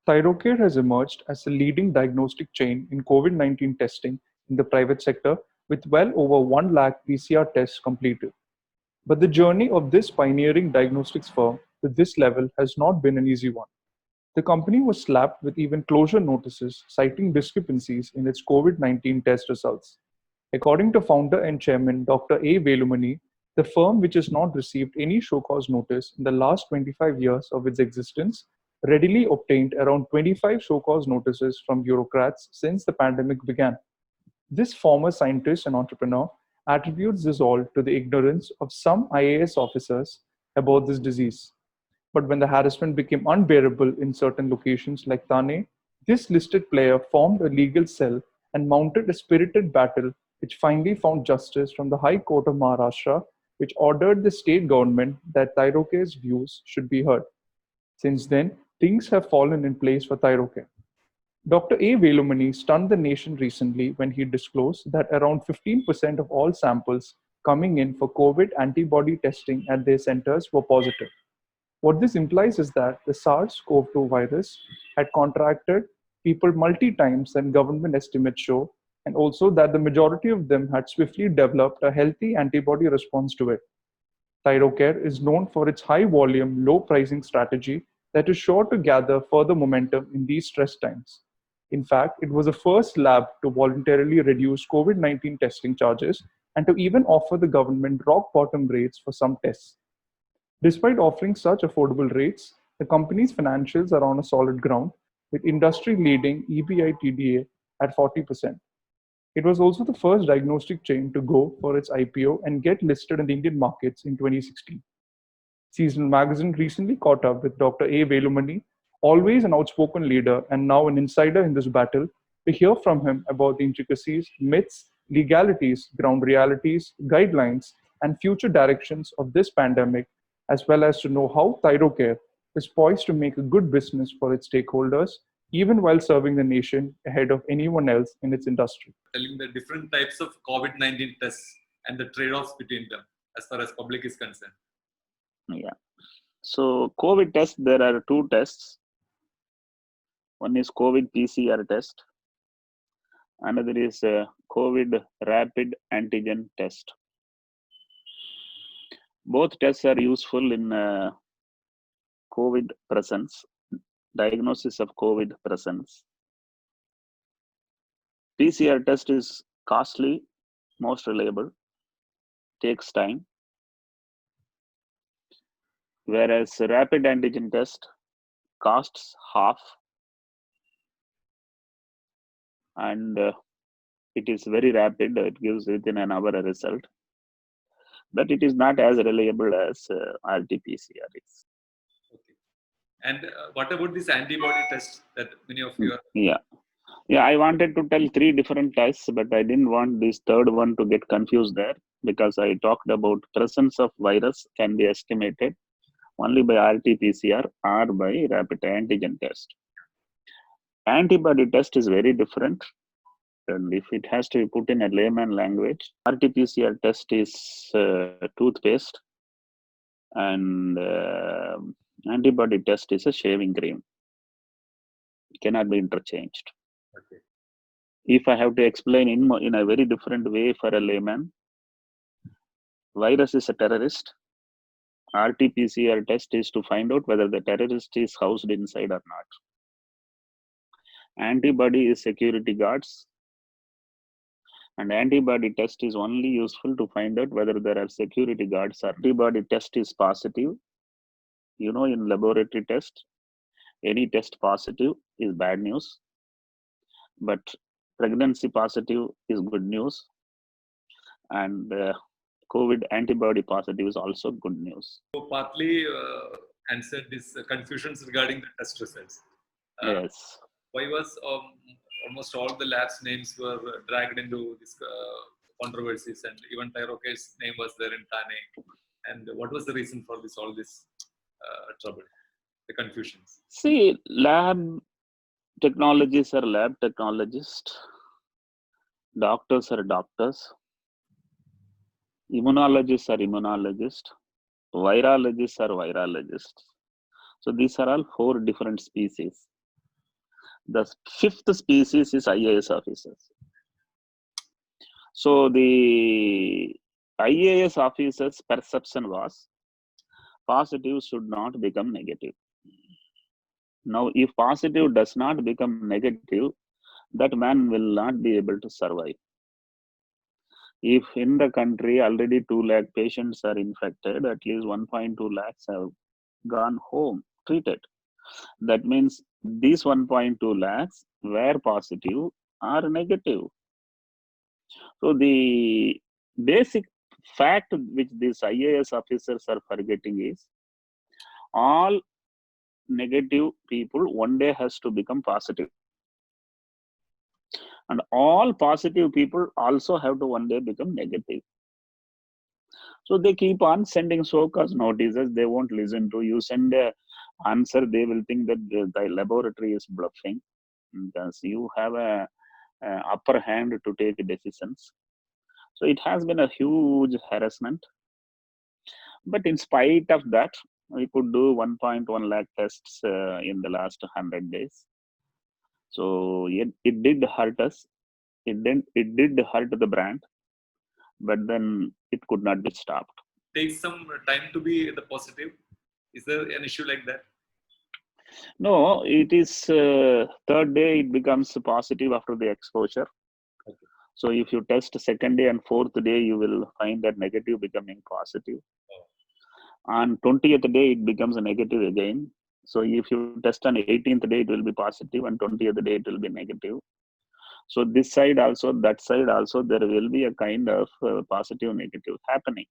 Thyrocare has emerged as a leading diagnostic chain in COVID-19 testing in the private sector with well over 1 lakh PCR tests completed. But the journey of this pioneering diagnostics firm to this level has not been an easy one. The company was slapped with even closure notices citing discrepancies in its COVID-19 test results. According to founder and chairman Dr. A. Velumani, the firm, which has not received any show cause notice in the last 25 years of its existence, readily obtained around 25 show cause notices from bureaucrats since the pandemic began. This former scientist and entrepreneur attributes this all to the ignorance of some IAS officers about this disease. But when the harassment became unbearable in certain locations like Thane, this listed player formed a legal cell and mounted a spirited battle which finally found justice from the High Court of Maharashtra, which ordered the state government that Thyrocare's views should be heard. Since then, things have fallen in place for Thyrocare. Dr. A. Velumani stunned the nation recently when he disclosed that around 15% of all samples coming in for COVID antibody testing at their centers were positive. What this implies is that the SARS-CoV-2 virus had contracted people multi times than government estimates show, and also that the majority of them had swiftly developed a healthy antibody response to it. Thyrocare is known for its high volume, low pricing strategy that is sure to gather further momentum in these stress times. In fact, it was the first lab to voluntarily reduce COVID-19 testing charges and to even offer the government rock bottom rates for some tests. Despite offering such affordable rates, the company's financials are on a solid ground, with industry-leading EBITDA at 40%. It was also the first diagnostic chain to go for its IPO and get listed in the Indian markets in 2016. Seasonal Magazine recently caught up with Dr. A. Velumani, always an outspoken leader and now an insider in this battle, to hear from him about the intricacies, myths, legalities, ground realities, guidelines, and future directions of this pandemic, as well as to know how Thyrocare is poised to make a good business for its stakeholders, even while serving the nation ahead of anyone else in its industry. Telling the different types of COVID-19 tests and the trade-offs between them as far as public is concerned. Yeah. So COVID test, there are two tests. One is COVID PCR test. Another is COVID rapid antigen test. Both tests are useful in COVID presence, diagnosis of COVID presence. PCR test is costly, most reliable, takes time. Whereas rapid antigen test costs half, and it is very rapid. It gives within an hour a result, but it is not as reliable as RT-PCR is. Okay. And what about this antibody test that many of you are? Yeah, I wanted to tell three different tests, but I didn't want this third one to get confused there, because I talked about presence of virus can be estimated only by RT-PCR or by rapid antigen test. Antibody test is very different, and if it has to be put in a layman language, RT-PCR test is toothpaste, and antibody test is a shaving cream. It cannot be interchanged. Okay. If I have to explain in a very different way for a layman, virus is a terrorist. RT-PCR test is to find out whether the terrorist is housed inside or not. Antibody is security guards, and antibody test is only useful to find out whether there are security guards. Antibody test is positive. You know, in laboratory test, any test positive is bad news, but pregnancy positive is good news, and COVID antibody positive is also good news. So partly answered these confusions regarding the test results. Yes. Why was almost all the labs' names were dragged into these controversies, and even Thyrocare's name was there in Thane? And what was the reason for all this trouble, the confusions? See, lab technologists are lab technologists, doctors are doctors, immunologists are immunologists, virologists are virologists. So these are all four different species. The fifth species is IAS officers. So the IAS officers' perception was positive should not become negative. Now, if positive does not become negative, that man will not be able to survive. If in the country already 2 lakh patients are infected, at least 1.2 lakhs have gone home treated. That means these 1.2 lakhs were positive or negative. So the basic fact which these IAS officers are forgetting is all negative people one day has to become positive. And all positive people also have to one day become negative. So they keep on sending so-called notices. They won't listen to you. Send a answer. They will think that the laboratory is bluffing because you have a upper hand to take decisions. So it has been a huge harassment. But in spite of that, we could do 1.1 lakh tests in the last 100 days. So it did hurt us. It did hurt the brand, but then it could not be stopped. Takes some time to be the positive. Is there an issue like that? No, it is third day it becomes positive after the exposure. Okay. So if you test second day and fourth day, you will find that negative becoming positive. Oh. On 20th day, it becomes a negative again. So if you test on 18th day, it will be positive, and 20th day, it will be negative. So this side also, that side also, there will be a kind of positive, negative happening.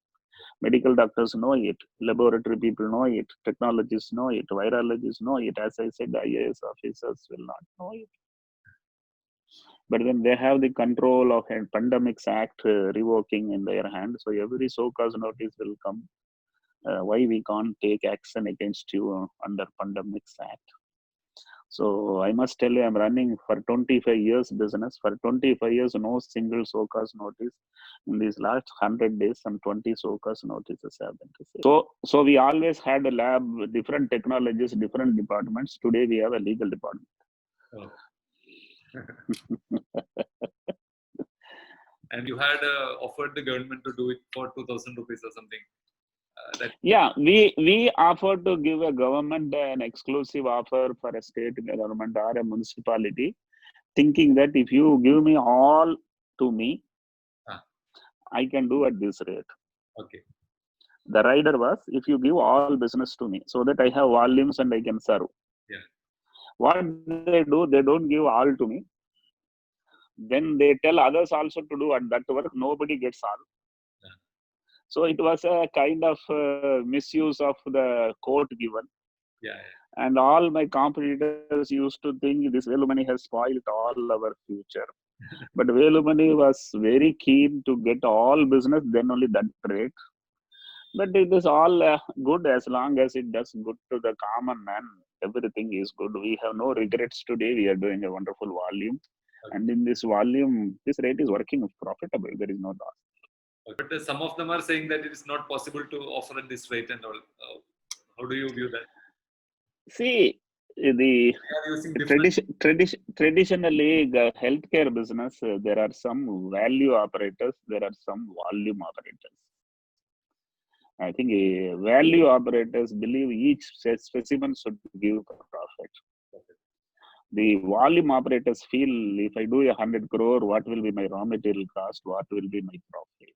Medical doctors know it, laboratory people know it, technologists know it, virologists know it. As I said, IAS officers will not know it. But then they have the control of a Pandemics Act revoking in their hand. So every so-called notice will come. Why we can't take action against you under Pandemics Act? So I must tell you, I'm running for 25 years business. For 25 years, no single so-called notice. In these last 100 days, some 20 so-called notices have been received. So we always had a lab, different technologies, different departments. Today we have a legal department. Oh. And you had offered the government to do it for 2,000 rupees or something. Yeah, we offered to give a government an exclusive offer for a state government or a municipality, thinking that if you give me all to me, I can do at this rate. Okay. The rider was, if you give all business to me, so that I have volumes and I can serve. Yeah. What they do, they don't give all to me. Then they tell others also to do at that work. Nobody gets all. Yeah. So it was a kind of misuse of the quote given. Yeah. And all my competitors used to think this Velumani has spoiled all our future. But Velumani was very keen to get all business, then only that rate. But it is all good as long as it does good to the common man. Everything is good. We have no regrets today. We are doing a wonderful volume. Okay. And in this volume, this rate is working profitable. There is no loss. Okay. But some of them are saying that it is not possible to offer at this rate and all. How do you view that? See, traditionally, the healthcare business, there are some value operators, there are some volume operators. I think value operators believe each specimen should give profit. The volume operators feel, if I do 100 crore, what will be my raw material cost? What will be my profit?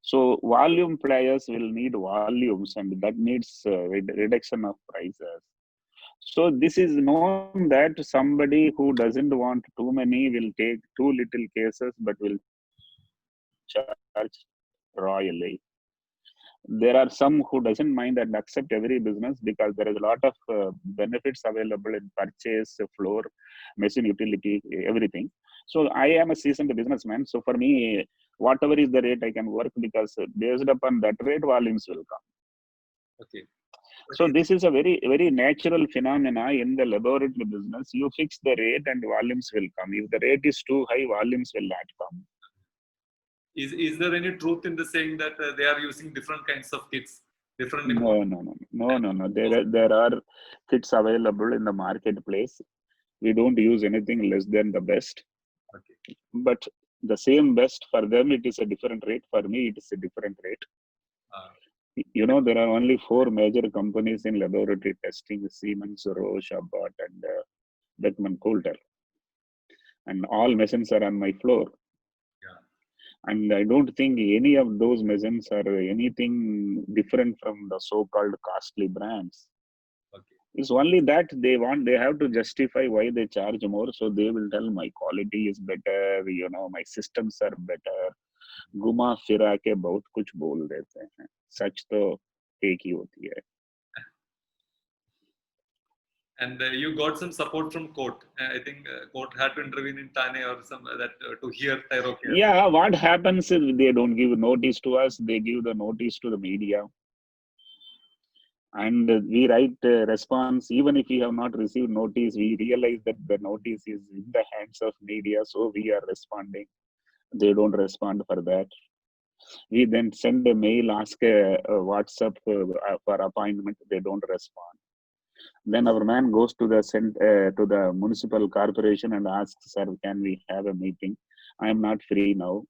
So volume players will need volumes, and that needs reduction of prices. So this is known that somebody who doesn't want too many will take too little cases, but will charge royally. There are some who doesn't mind and accept every business because there is a lot of benefits available in purchase, floor, machine utility, everything. So I am a seasoned businessman. So for me, whatever is the rate I can work, because based upon that rate, volumes will come. Okay. So this is a very, very natural phenomena in the laboratory business. You fix the rate and volumes will come. If the rate is too high, volumes will not come. Is there any truth in the saying that they are using different kinds of kits? Different. No. There are kits available in the marketplace. We don't use anything less than the best. Okay. But the same best for them, it is a different rate. For me, it is a different rate. Uh, There are only four major companies in laboratory testing: Siemens, Roche, Abbott, and Beckman Coulter. And all machines are on my floor. yeah. And I don't think any of those machines are anything different from the so-called costly brands. Okay. It's only that they have to justify why they charge more. So they will tell my quality is better, my systems are better. घुमा फिरा के बहुत कुछ बोल देते हैं, सच तो एक ही होती है. And you got some support from court. I think court had to intervene in Thane or some that to hear Thyrocare. Yeah, what happens if they don't give notice to us? They give the notice to the media, and we write response. Even if we have not received notice, we realize that the notice is in the hands of media, so we are responding. They don't respond for that. We then send a mail, ask a WhatsApp for appointment. They don't respond. Then our man goes to the municipal corporation and asks, "Sir, can we have a meeting? I am not free now."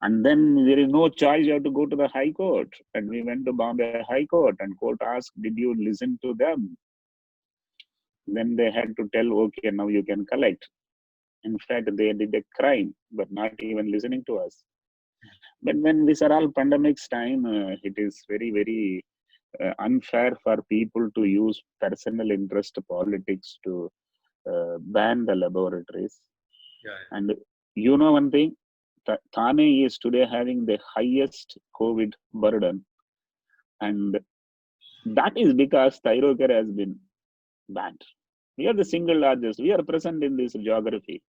And then there is no choice; you have to go to the High Court. And we went to Bombay High Court, and court asked, "Did you listen to them?" Then they had to tell, "Okay, now you can collect." In fact, they did a crime, but not even listening to us. But when these are all pandemics time, it is very, very unfair for people to use personal interest politics to ban the laboratories. Yeah. And you know one thing, Thane is today having the highest COVID burden, and that is because Thyrocare has been banned. We are the single largest. We are present in this geography.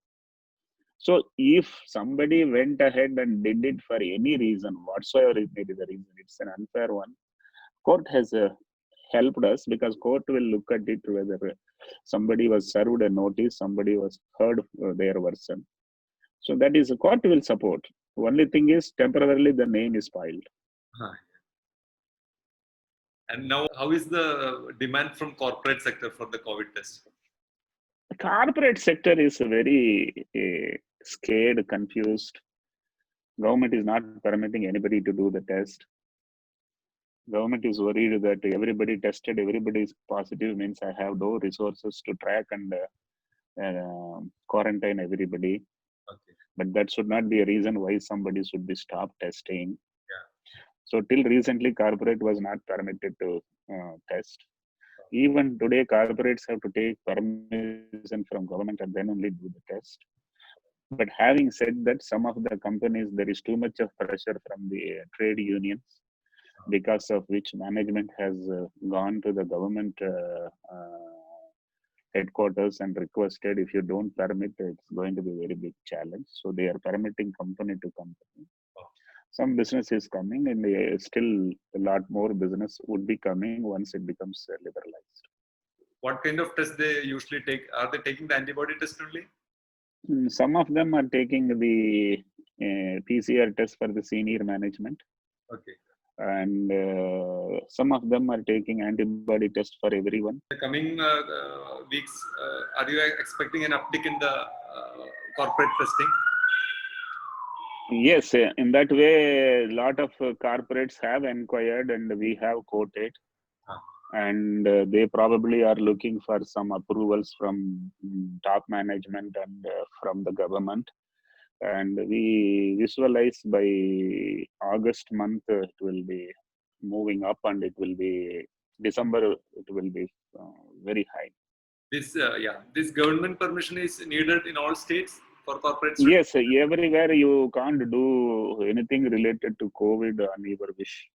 So if somebody went ahead and did it for any reason whatsoever, it may be the reason, it's an unfair one. Court has helped us because court will look at it whether somebody was served a notice, somebody was heard their version. So that is court will support. Only thing is temporarily the name is filed. Huh. And now, how is the demand from corporate sector for the COVID test? The corporate sector is very scared, confused. Government is not permitting anybody to do the test. Government is worried that everybody tested, everybody is positive, means I have no resources to track and quarantine everybody. Okay. But that should not be a reason why somebody should be stopped testing. Yeah. So till recently, corporate was not permitted to test. Even today, corporates have to take permission from government and then only do the test. But having said that, some of the companies, there is too much of pressure from the trade unions, because of which management has gone to the government headquarters and requested, if you don't permit, it's going to be a very big challenge. So they are permitting company to company. Some business is coming, and still a lot more business would be coming once it becomes liberalized. What kind of test they usually take? Are they taking the antibody test only? Some of them are taking the PCR test for the senior management. Okay. And some of them are taking antibody test for everyone. The coming weeks, are you expecting an uptick in the corporate testing? Yes, in that way, a lot of corporates have inquired and we have quoted. And they probably are looking for some approvals from top management and from the government. And we visualize by August month, it will be moving up, and it will be December, it will be very high. This government permission is needed in all states for corporates? Yes, everywhere you can't do anything related to COVID on your wish.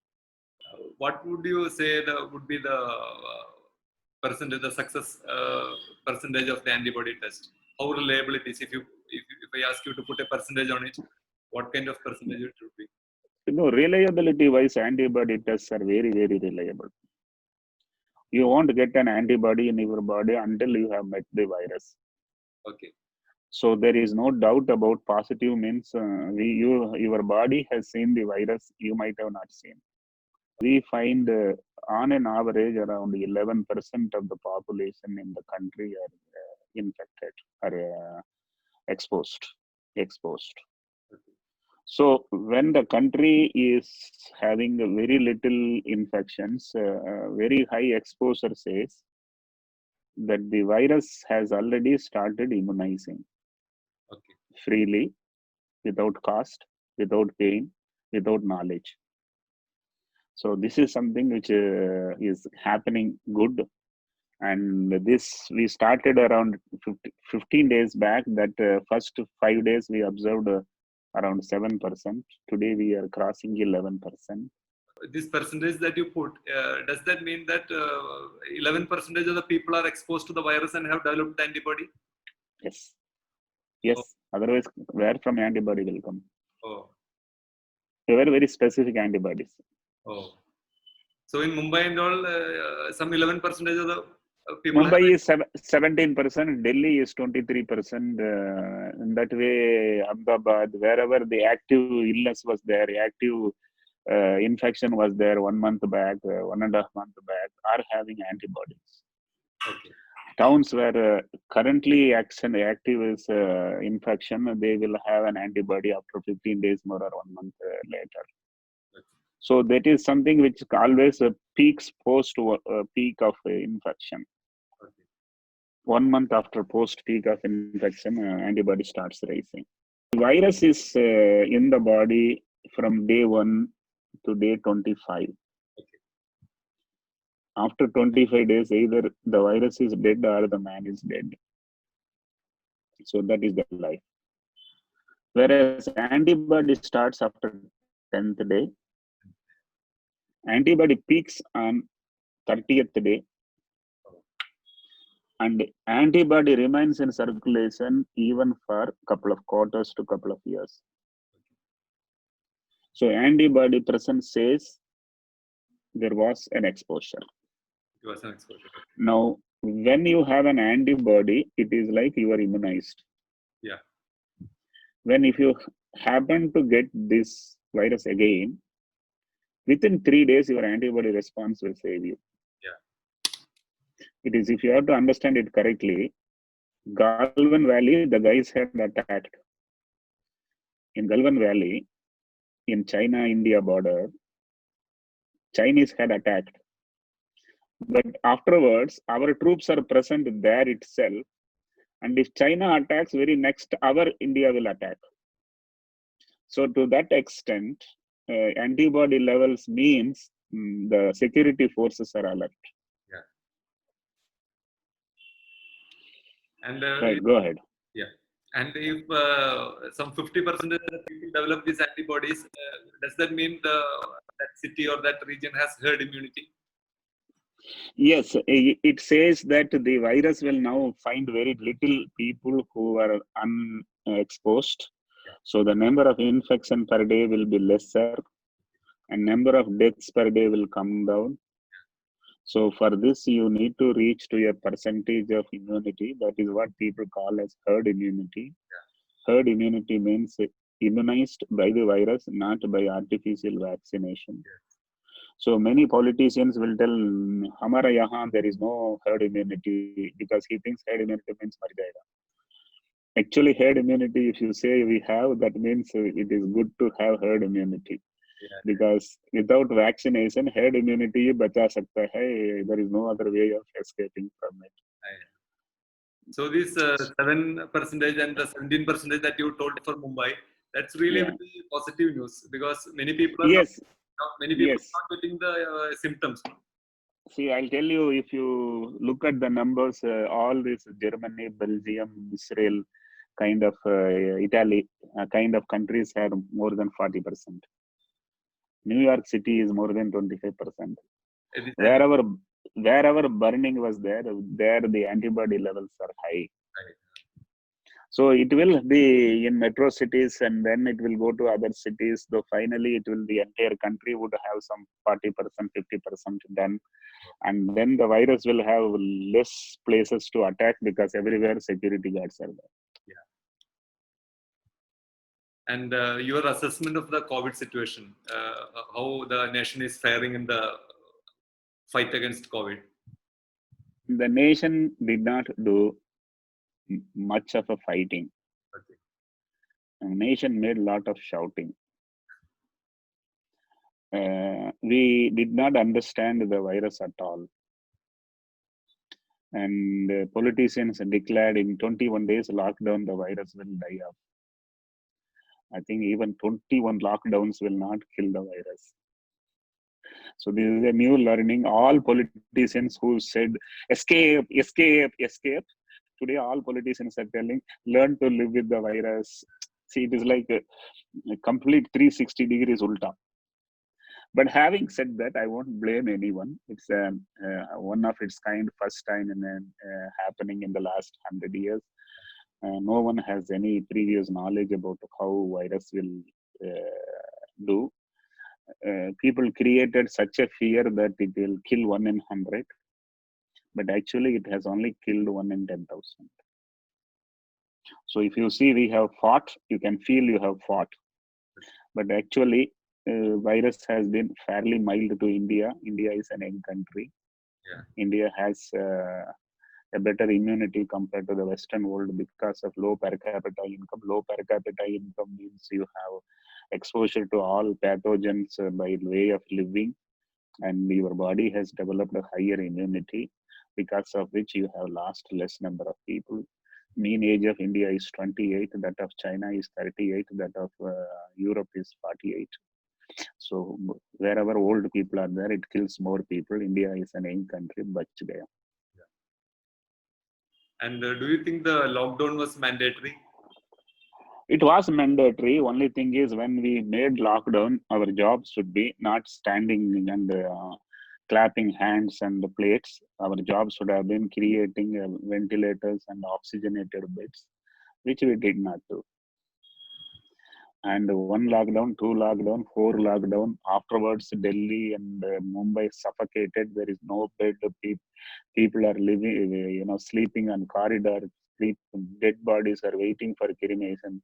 What would you say would be the percentage, the success percentage of the antibody test? How reliable it is? If I ask you to put a percentage on it, what kind of percentage it would be? Reliability wise, antibody tests are very, very reliable. You won't get an antibody in your body until you have met the virus. Okay. So there is no doubt about positive means your body has seen the virus, you might have not seen. We find on an average around 11% of the population in the country are infected or exposed. So when the country is having very little infections, very high exposure says that the virus has already started immunizing Okay. freely, without cost, without pain, without knowledge. So this is something which is happening good. And this we started around 15 days back. That first 5 days we observed around 7%. Today we are crossing 11%. This percentage that you put, does that mean that 11% of the people are exposed to the virus and have developed antibody? Yes. Yes. Oh. Otherwise, where from antibody will come? Oh. They were very specific antibodies. Oh. So in Mumbai and all, some 11% of the people Mumbai have... is 17%, Delhi is 23%. In that way, Ahmedabad, wherever the active illness was there, active infection was there 1 month back, 1.5 months back, are having antibodies. Okay. Towns where currently active is infection, they will have an antibody after 15 days more or 1 month later. Okay. So that is something which always peaks post peak of infection. Okay. 1 month after post peak of infection, antibody starts rising. The virus is in the body from day 1 to day 25. Okay. After 25 days, either the virus is dead or the man is dead. So that is the life. Whereas antibody starts after 10th day, antibody peaks on 30th day, and antibody remains in circulation even for a couple of quarters to couple of years. So antibody presence says there was an exposure. It was an exposure. Now, when you have an antibody, it is like you are immunized. Yeah. When if you happen to get this virus again, within 3 days, your antibody response will save you. Yeah. It is, if you have to understand it correctly, Galvan Valley, the guys had attacked. In Galvan Valley, in China-India border, Chinese had attacked. But afterwards, our troops are present there itself. And if China attacks, very next hour, India will attack. So to that extent, antibody levels means the security forces are alert. Yeah. And Right, go ahead. yeah. And if some 50% of the people develop these antibodies, does that mean that city or that region has herd immunity? Yes, it says that the virus will now find very little people who are unexposed. Yeah. So the number of infection per day will be lesser, and number of deaths per day will come down. So for this, you need to reach to a percentage of immunity. That is what people call as herd immunity. Yeah. Herd immunity means immunized by the virus, not by artificial vaccination. Yeah. So many politicians will tell, "Hamara yahan there is no herd immunity," because he thinks herd immunity means mar jayega. Actually, herd immunity, if you say we have, that means it is good to have herd immunity. Yeah. Because without vaccination, herd immunity bacha sakta hai. There is no other way of escaping from it. So this 7% and the 17% that you told for Mumbai, that's really very positive news, because many people are not getting the symptoms. See, I'll tell you, if you look at the numbers, all this Germany, Belgium, Israel, kind of Italy, kind of countries had more than 40%. New York City is more than 25%. Wherever burning was there the antibody levels are high. Right. So it will be in metro cities, and then it will go to other cities. Though finally, it will the entire country would have some 40%, 50% done, and then the virus will have less places to attack because everywhere security guards are there. Yeah. And your assessment of the COVID situation, how the nation is faring in the fight against COVID? The nation did not do much of a fighting. Okay. A nation made a lot of shouting. We did not understand the virus at all. And politicians declared in 21 days lockdown, the virus will die off. I think even 21 lockdowns will not kill the virus. So this is a new learning. All politicians who said escape, escape, escape. Today, all politicians are telling learn to live with the virus. See, it is like a complete 360 degrees ulta. But having said that, I won't blame anyone. It's one of its kind, first time in happening in the last 100 years. No one has any previous knowledge about how virus will do. People created such a fear that it will kill 1 in 100, but actually it has only killed 1 in 10,000. So if you see we have fought, you can feel you have fought, but actually virus has been fairly mild to India. India is an young country. Yeah. India has a better immunity compared to the Western world because of low per capita income. Low per capita income means you have exposure to all pathogens by way of living, and your body has developed a higher immunity, because of which you have lost less number of people. Mean age of India is 28, that of China is 38, that of Europe is 48. So wherever old people are there, it kills more people. India is an young country, but there. And do you think the lockdown was mandatory? It was mandatory. Only thing is, when we made lockdown, our job should be not standing and clapping hands and the plates. Our job should have been creating ventilators and oxygenated beds, which we did not do. And 1 lockdown, 2 lockdown, 4 lockdown. Afterwards, Delhi and Mumbai suffocated. There is no bed. People are living, sleeping on corridor. Dead bodies are waiting for cremation.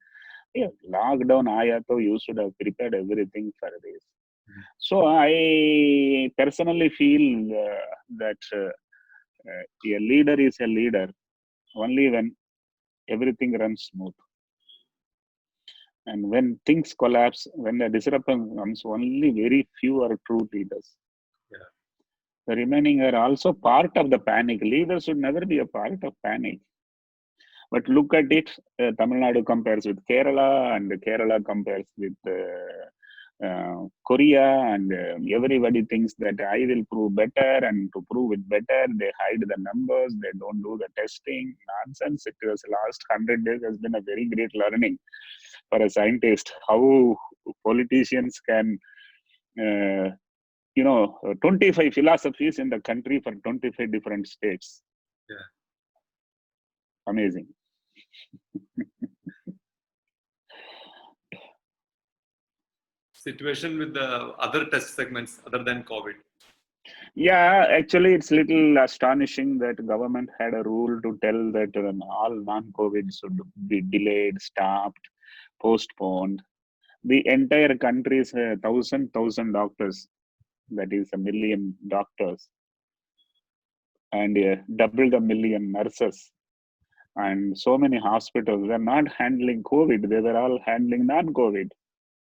Yeah, lockdown aya to you should have prepared everything for this. So I personally feel that a leader is a leader only when everything runs smooth. And when things collapse, when the disruption comes, only very few are true leaders. Yeah. The remaining are also part of the panic. Leaders should never be a part of panic. But look at it, Tamil Nadu compares with Kerala, and Kerala compares with Korea, and everybody thinks that I will prove better, and to prove it better, they hide the numbers, they don't do the testing. Nonsense. It was last 100 days has been a very great learning for a scientist, how politicians can, 25 philosophies in the country for 25 different states. Yeah. Amazing. Situation with the other test segments other than COVID. Yeah, actually, it's little astonishing that government had a rule to tell that all non-COVID should be delayed, stopped, postponed. The entire country is 1,000 doctors, that is 1,000,000 doctors, and double the million nurses, and so many hospitals. They're not handling COVID; they were all handling non-COVID.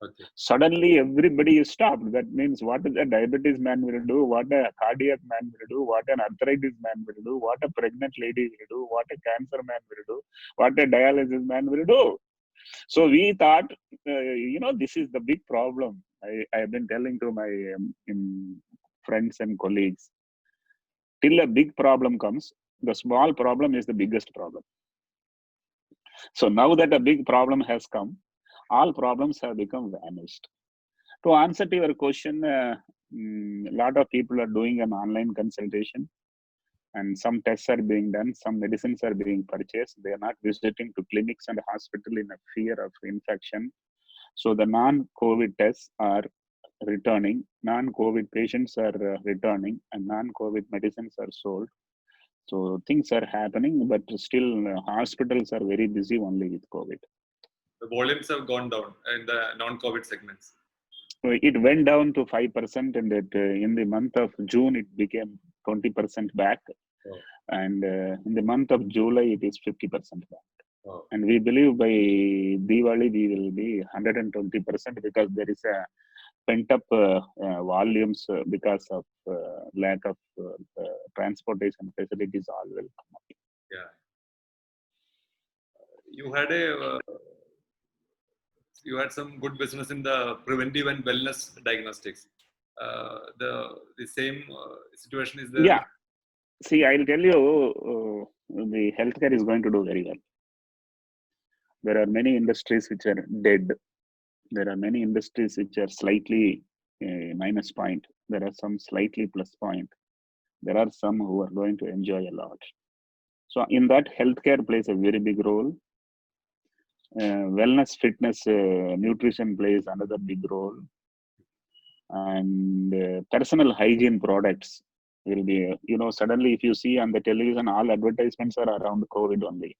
Okay. Suddenly everybody is stopped. That means what a diabetes man will do, what a cardiac man will do, what an arthritis man will do, what a pregnant lady will do, what a cancer man will do, what a dialysis man will do. So we thought, this is the big problem. I have been telling to my friends and colleagues, till a big problem comes, the small problem is the biggest problem. So now that a big problem has come, all problems have become vanished. To answer to your question, a lot of people are doing an online consultation, and some tests are being done, some medicines are being purchased. They are not visiting to clinics and hospital in a fear of infection. So the non-COVID tests are returning, non-COVID patients are returning, and non-COVID medicines are sold. So things are happening, but still hospitals are very busy only with COVID. The volumes have gone down in the non-COVID segments. It went down to 5%, and in the month of June, it became 20% back. Oh, And in the month of July, it is 50% back. oh, And we believe by Diwali, we will be 120% because there is a pent up volumes because of lack of transportation facilities all will come up. yeah. You had a you had some good business in the preventive and wellness diagnostics. The same situation is there. Yeah, see, I'll tell you, the healthcare is going to do very well. There are many industries which are dead. There are many industries which are slightly minus point. There are some slightly plus point. There are some who are going to enjoy a lot. So in that, healthcare plays a very big role. Wellness, fitness, nutrition plays another big role, and personal hygiene products will be. Suddenly if you see on the television, all advertisements are around COVID only.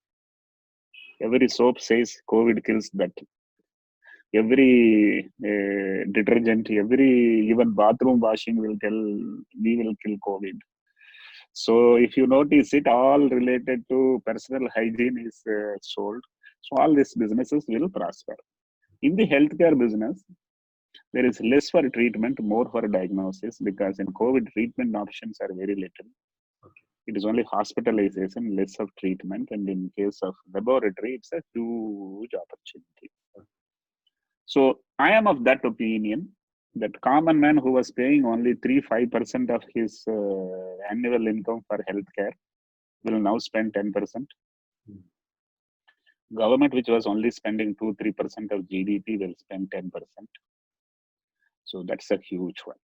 Every soap says COVID kills that. Every detergent, every even bathroom washing will tell we will kill COVID. So if you notice it, all related to personal hygiene is sold. So all these businesses will prosper. In the healthcare business, there is less for treatment, more for diagnosis, because in COVID, treatment options are very little. Okay. It is only hospitalization, less of treatment. And in case of laboratory, it's a huge opportunity. So I am of that opinion that common man who was paying only 3-5% of his annual income for healthcare will now spend 10%. Hmm. Government, which was only spending 2-3% of GDP, will spend 10%. So that's a huge one.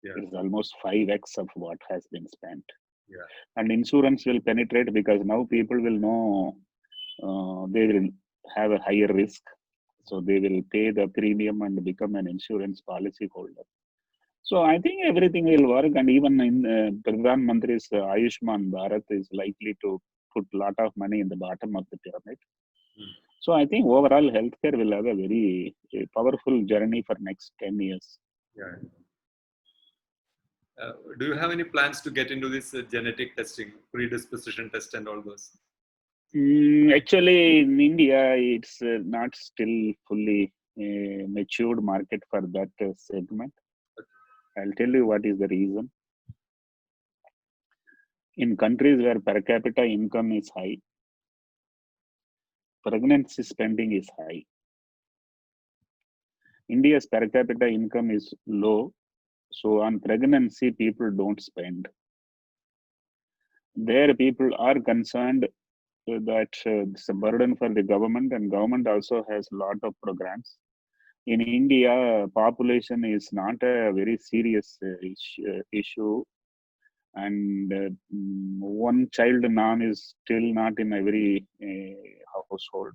Yeah. It is almost 5x of what has been spent. Yeah. And insurance will penetrate because now people will know they will have a higher risk. So they will pay the premium and become an insurance policy holder. So I think everything will work. And even in Pradhan Mantri's Ayushman Bharat is likely to put a lot of money in the bottom of the pyramid. Hmm. So I think overall healthcare will have a very powerful journey for next 10 years. Yeah. Do you have any plans to get into this genetic testing, predisposition test, and all those? Actually, in India, it's not still fully matured market for that segment. I'll tell you what is the reason. In countries where per capita income is high, pregnancy spending is high. India's per capita income is low, so on pregnancy, people don't spend. There, people are concerned that it's a burden for the government, and government also has a lot of programs. In India, population is not a very serious issue, and one child norm is still not in every household.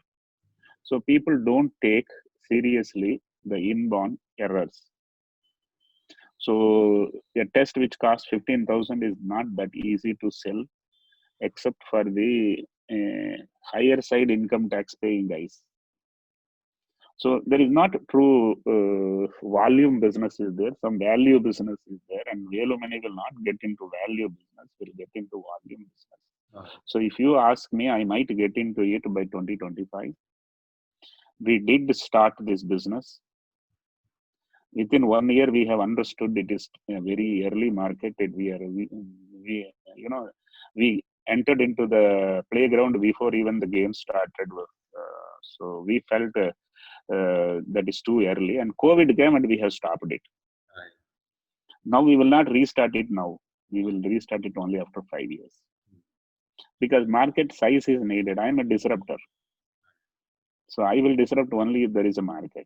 So people don't take seriously the inborn errors. So a test which costs 15,000 is not that easy to sell, except for the higher side income tax paying guys. So there is not true volume business is there. Some value business is there, and Velumani will not get into value business. Will get into volume business. So if you ask me, I might get into it by 2025. We did start this business. Within 1 year, we have understood it is a very early market. We entered into the playground before even the game started. So we felt that is too early, and COVID came and we have stopped it. Right. Now we will not restart it now. We will restart it only after 5 years, because market size is needed. I am a disruptor, so I will disrupt only if there is a market.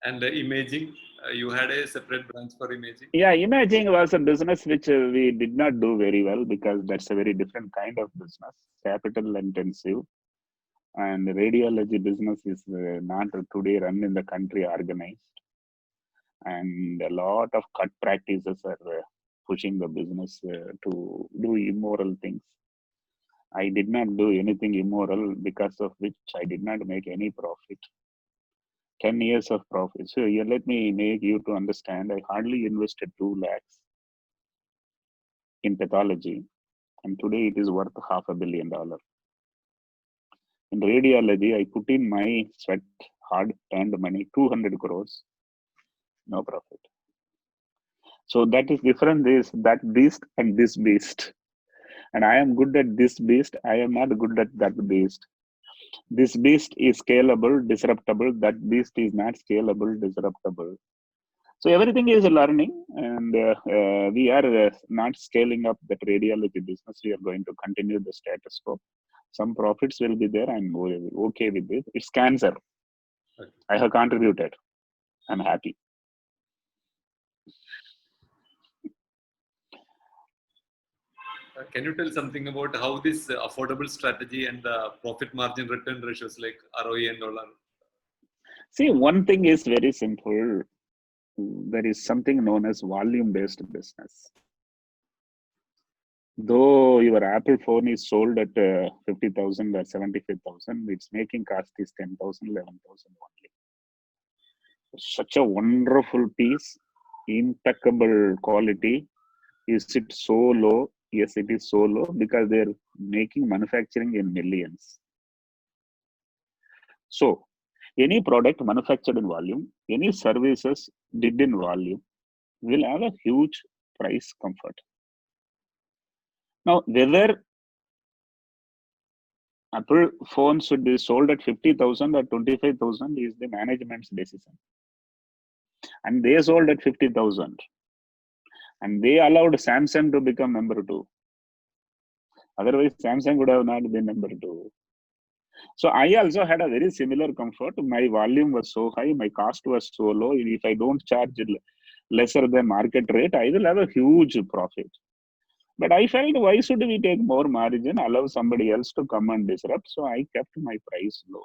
And imaging, you had a separate branch for imaging? Yeah, imaging was a business which we did not do very well, because that's a very different kind of business, capital intensive. And radiology business is not today run in the country organized. And a lot of cut practices are pushing the business to do immoral things. I did not do anything immoral, because of which I did not make any profit. 10 years of profit. So let me make you to understand, I hardly invested 2 lakhs. in pathology, and today it is worth $500 million. In radiology, I put in my sweat, hard-earned money, 200 crores, no profit. So that is different. Is that beast and this beast, and I am good at this beast. I am not good at that beast. This beast is scalable, disruptable. That beast is not scalable, disruptable. So everything is learning, and we are not scaling up that radiology business. We are going to continue the status quo. Some profits will be there. I'm okay with it. It's cancer. Okay. I have contributed. I'm happy. Can you tell something about how this affordable strategy and the profit margin return ratios like ROE and all are? See, one thing is very simple. There is something known as volume-based business. Though your Apple phone is sold at 50,000 or 75,000, its making cost is 10,000, 11,000 only. Such a wonderful piece, impeccable quality. Is it so low? Yes, it is so low because they're making manufacturing in millions. So, any product manufactured in volume, any services did in volume will have a huge price comfort. Now, whether Apple phone should be sold at 50,000 or 25,000 is the management's decision. And they sold at 50,000. And they allowed Samsung to become number two. Otherwise, Samsung would have not been number two. So I also had a very similar comfort. My volume was so high, my cost was so low. If I don't charge lesser than market rate, I will have a huge profit. But I felt, why should we take more margin, allow somebody else to come and disrupt? So I kept my price low.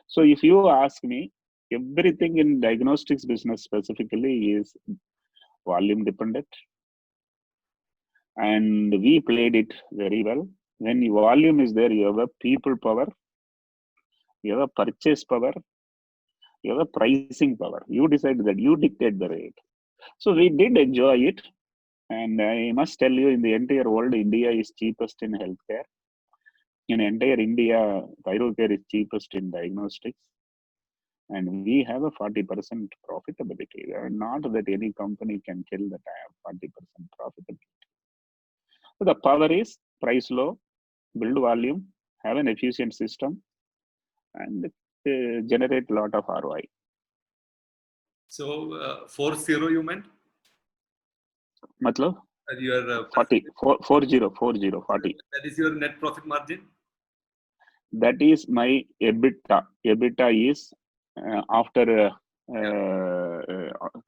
So if you ask me, everything in diagnostics business specifically is volume dependent. And we played it very well. When volume is there, you have a people power, you have a purchase power, you have a pricing power. You decide that, you dictate the rate. So we did enjoy it. And I must tell you, in the entire world, India is cheapest in healthcare. In entire India, Thyrocare is cheapest in diagnostics. And we have a 40% profitability. Not that any company can tell that I have 40% profitability. So the power is price low, build volume, have an efficient system, and generate a lot of ROI. So 40 you meant? Matlab? Your 40. That is your net profit margin? That is my EBITDA. EBITDA is after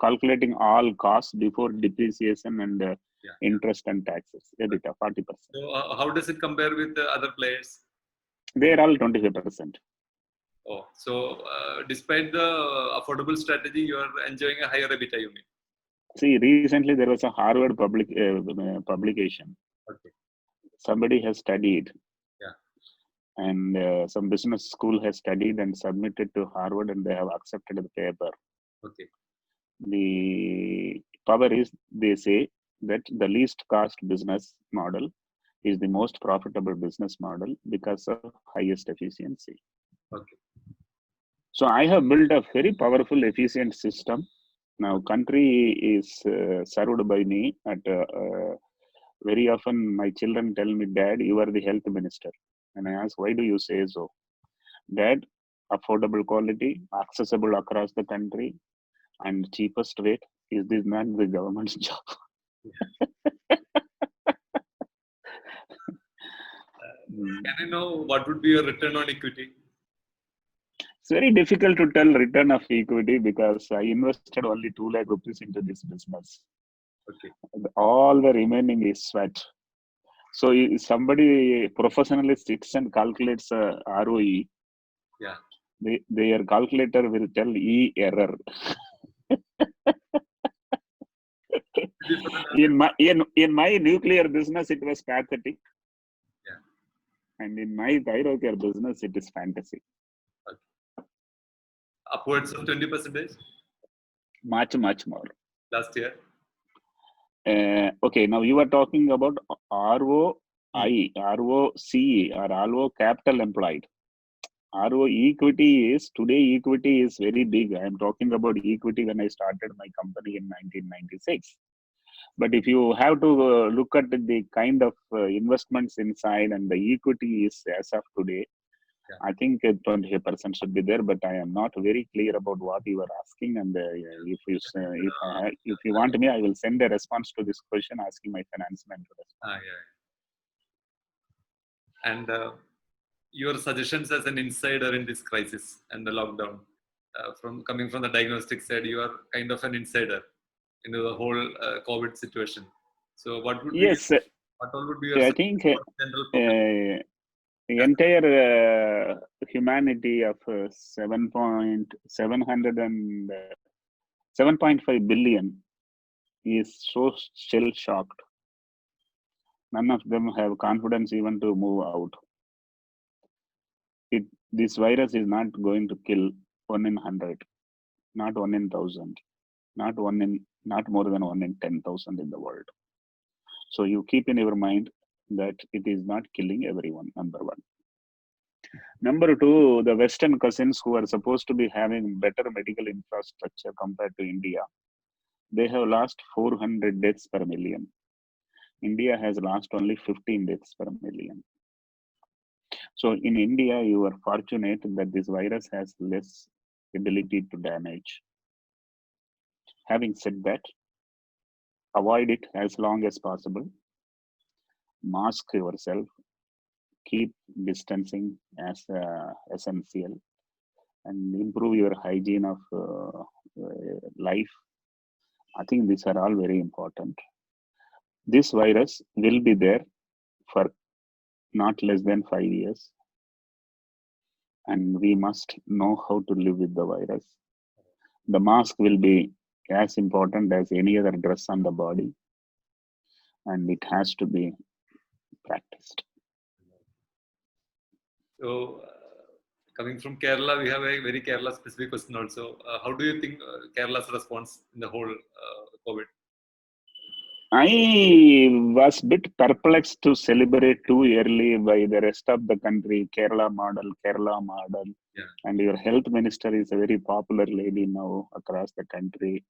calculating all costs before depreciation and interest and taxes. EBITDA 40%. So how does it compare with the other players? They are all 25%. Oh, so despite the affordable strategy, you are enjoying a higher EBITDA, you mean? See, recently there was a Harvard publication. Okay. Somebody has studied. Yeah. And some business school has studied and submitted to Harvard, and they have accepted the paper. Okay. The power is, they say that the least cost business model is the most profitable business model because of highest efficiency. Okay. So I have built a very powerful, efficient system. Now, country is served by me. At very often, my children tell me, "Dad, you are the health minister." And I ask, "Why do you say so?" "Dad, affordable quality, accessible across the country, and cheapest rate. Is this not the government's job?" Can I know what would be your return on equity? It's very difficult to tell return of equity because I invested only 2 lakh rupees into this business. Okay. All the remaining is sweat. So if somebody professionally sits and calculates ROE, yeah, their calculator will tell E error. in my nuclear business, it was pathetic. Yeah. And in my Thyrocare business, it is fantasy. Okay. Upwards of 20%? Much more. Last year? Okay, now you are talking about Hmm. ROCE or RO capital employed. RO equity is today equity is very big. I am talking about equity when I started my company in 1996. But if you have to look at the kind of investments inside and the equity is as of today, Yeah. I think 20% should be there. But I am not very clear about what you are asking. And if you if you want me, I will send a response to this question asking my finance man to respond. Yeah. And your suggestions as an insider in this crisis and the lockdown, from coming from the diagnostic side, you are kind of an insider into the whole COVID situation. So, Yes, what all would be your I suggestions think for the general public? the As entire humanity of 7.700 and 7.5 billion is so still shocked. None of them have confidence even to move out. This virus is not going to kill 1 in 100, not 1 in 1,000, not more than 1 in 10,000 in the world. So you keep in your mind that it is not killing everyone. Number one. Number two, the Western cousins who are supposed to be having better medical infrastructure compared to India, they have lost 400 deaths per million. India has lost only 15 deaths per million. So in India, you are fortunate that this virus has less ability to damage. Having said that, avoid it as long as possible. Mask yourself, keep distancing as essential, and improve your hygiene of life. I think these are all very important. This virus will be there for not less than 5 years, and we must know how to live with the virus. The mask will be as important as any other dress on the body, and it has to be practiced. So, coming from Kerala, we have a very Kerala specific question also. How do you think Kerala's response in the whole COVID? I was a bit perplexed to celebrate too early by the rest of the country, Kerala model. Yeah. And your health minister is a very popular lady now across the country.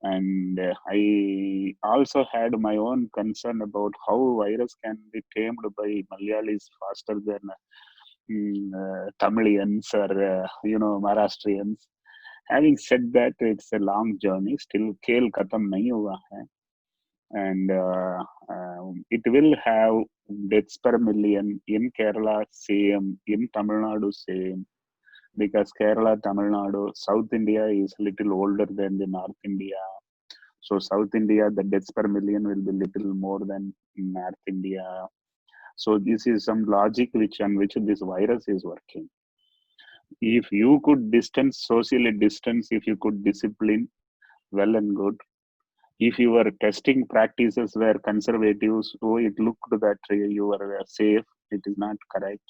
And I also had my own concern about how virus can be tamed by Malayalis faster than Tamilians or Maharashtrians. Having said that, it's a long journey. Still, खेल खत्म नहीं हुआ है, and it will have deaths per million in Kerala same, in Tamil Nadu same, because Kerala, Tamil Nadu, South India is little older than the North India. So South India, the deaths per million will be little more than North India. So this is some logic on which this virus is working. If you could socially distance, if you could discipline, well and good. If your testing practices were conservatives, oh, it looked that you were safe, it is not correct.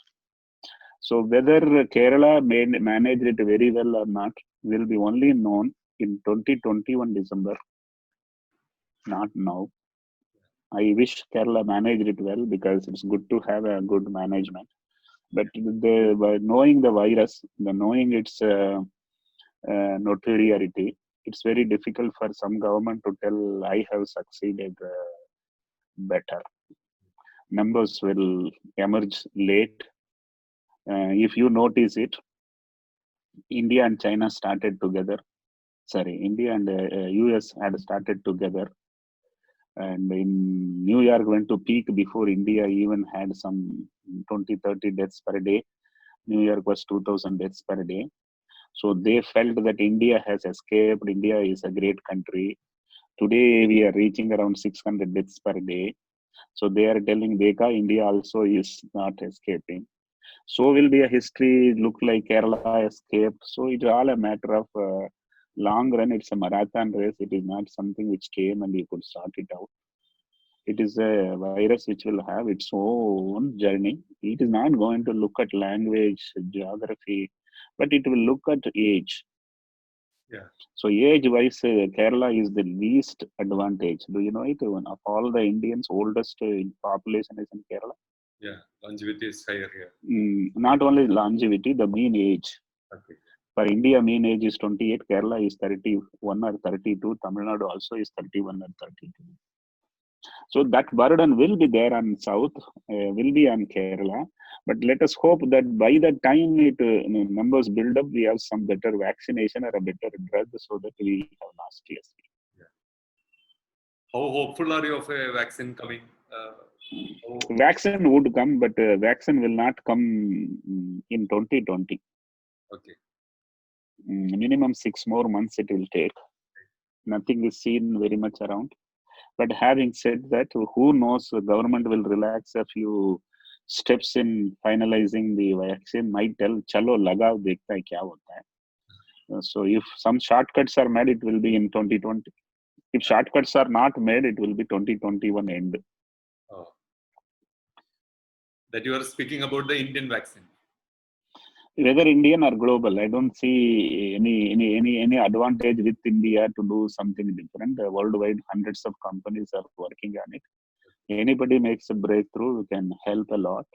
So whether Kerala managed it very well or not will be only known in 2021 December, not now. I wish Kerala managed it well because it's good to have a good management. But by knowing the virus, knowing its notoriety, it's very difficult for some government to tell I have succeeded better. Numbers will emerge late. If you notice it, India and China started together. Sorry, India and US had started together. And in New York went to peak before India even had some 20-30 deaths per day. New York was 2,000 deaths per day. So they felt that India has escaped. India is a great country. Today we are reaching around 600 deaths per day. So they are telling Deka, India also is not escaping. So will be a history look like Kerala escaped. So it's all a matter of long run. It's a marathon race. It is not something which came and you could sort it out. It is a virus which will have its own journey. It is not going to look at language, geography, but it will look at age. Yeah. So age-wise, Kerala is the least advantage. Do you know it? One of all the Indians, oldest population is in Kerala. Yeah. Longevity is higher here. Not only longevity, the mean age. Okay. For India, mean age is 28. Kerala is 31 or 32. Tamil Nadu also is 31 or 32. So that burden will be there on South, will be on Kerala. But let us hope that by the time it numbers build up, we have some better vaccination or a better drug so that we have last year's. Yeah. How hopeful are you of a vaccine coming? Vaccine would come, but vaccine will not come in 2020. Okay. Minimum 6 more months it will take. Nothing is seen very much around. But having said that, who knows, the government will relax a few steps in finalizing the vaccine, might tell, chalo lagao dekhta hai kya hota hai. So if some shortcuts are made, it will be in 2020. If shortcuts are not made, it will be 2021 end. Oh. That you are speaking about the Indian vaccine. Whether Indian or global, I don't see any advantage with India to do something different. Worldwide, hundreds of companies are working on it. Anybody makes a breakthrough, can help a lot,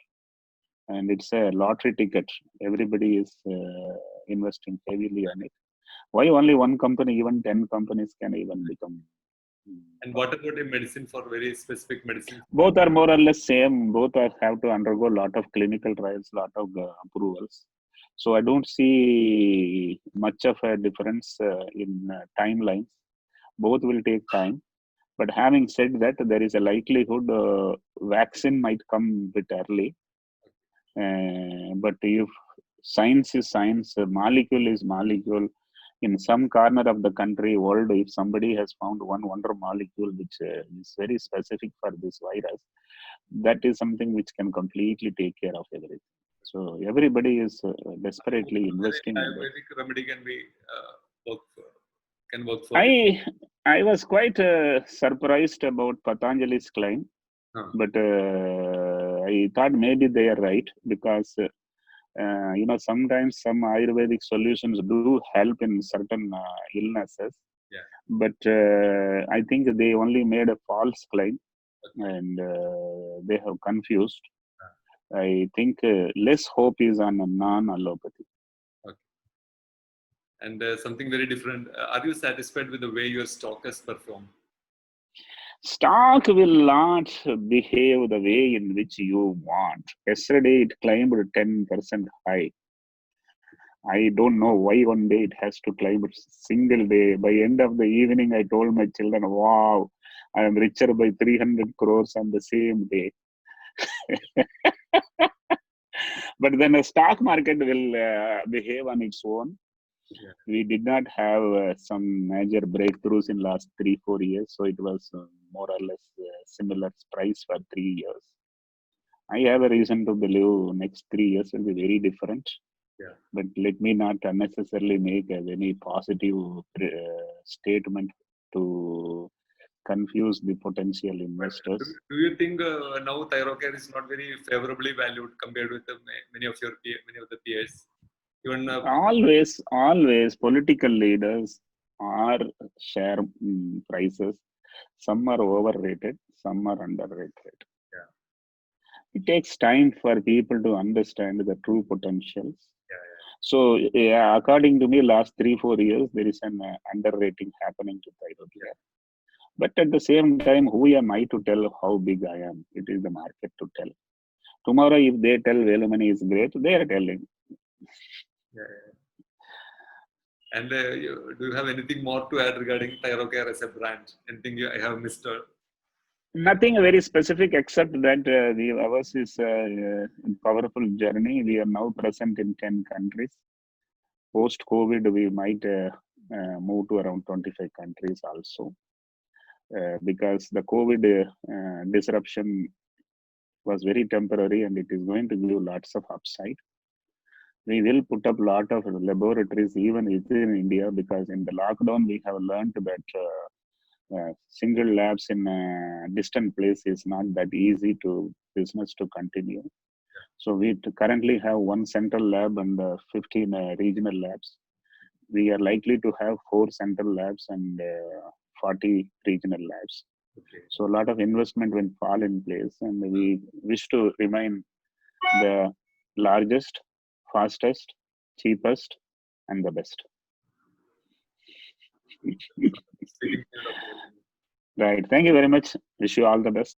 and it's a lottery ticket. Everybody is investing heavily on it. Why only one company? Even 10 companies can even become. And what about a medicine for very specific medicine? Both are more or less same. Both have to undergo a lot of clinical trials, lot of approvals. So I don't see much of a difference in timelines. Both will take time. But having said that, there is a likelihood vaccine might come a bit early. But if science is science, molecule is molecule. In some corner of the country, world, if somebody has found one wonder molecule which is very specific for this virus, that is something which can completely take care of everything. So everybody is desperately investing in that. Ayurvedic remedy can be work for, can work for it. I was quite surprised about Patanjali's claim, but I thought maybe they are right because sometimes some Ayurvedic solutions do help in certain illnesses. Yeah. But I think they only made a false claim, and they have confused. I think less hope is on a non-allopathy. Okay. And something very different. Are you satisfied with the way your stock has performed? Stock will not behave the way in which you want. Yesterday it climbed 10% high. I don't know why one day it has to climb a single day. By end of the evening, I told my children, wow, I am richer by 300 crores on the same day. But then the stock market will behave on its own. Yeah. We did not have some major breakthroughs in last 3-4 years. So it was more or less similar price for 3 years. I have a reason to believe next 3 years will be very different. Yeah. But let me not unnecessarily make any positive statement to confuse the potential investors. Do you think now Thyrocare is not very favorably valued compared with many of the peers? Even Always political leaders are share prices. Some are overrated, some are underrated. Yeah. It takes time for people to understand the true potentials. Yeah. So, according to me, last 3-4 years, there is an underrating happening to Thyrocare. But at the same time, who am I to tell how big I am? It is the market to tell. Tomorrow, if they tell Velumani is great, they are telling. Yeah. And do you have anything more to add regarding Thyrocare as a brand? Anything I have missed? Nothing very specific except that ours is a powerful journey. We are now present in 10 countries. Post-COVID, we might move to around 25 countries also. Because the COVID disruption was very temporary and it is going to give lots of upside. We will put up a lot of laboratories even within India because in the lockdown we have learned that single labs in a distant place is not that easy to business to continue. So we currently have one central lab and 15 regional labs. we are likely to have 4 central labs and 40 regional labs. Okay. So a lot of investment will fall in place, and we wish to remain the largest, fastest, cheapest, and the best. It's taking care of everything. Right. Thank you very much. Wish you all the best.